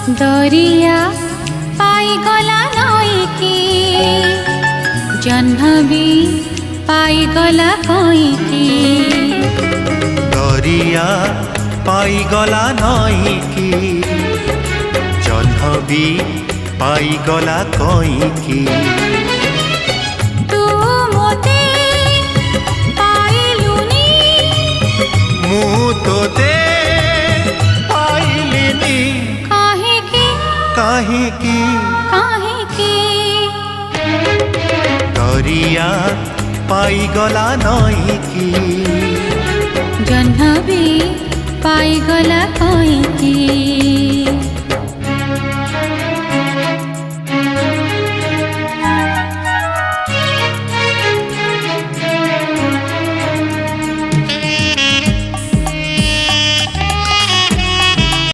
दरिया पाईगला नईकी जह्नवी पाईगला कईकी दरिया पाईगला नईकी जह्नवी पाईगला कईकी तू मोते पाइलुनी मु तोते पाइलिनी काहेकी दरिया पाईगला नईकी जह्नवी पाईगला कईकी।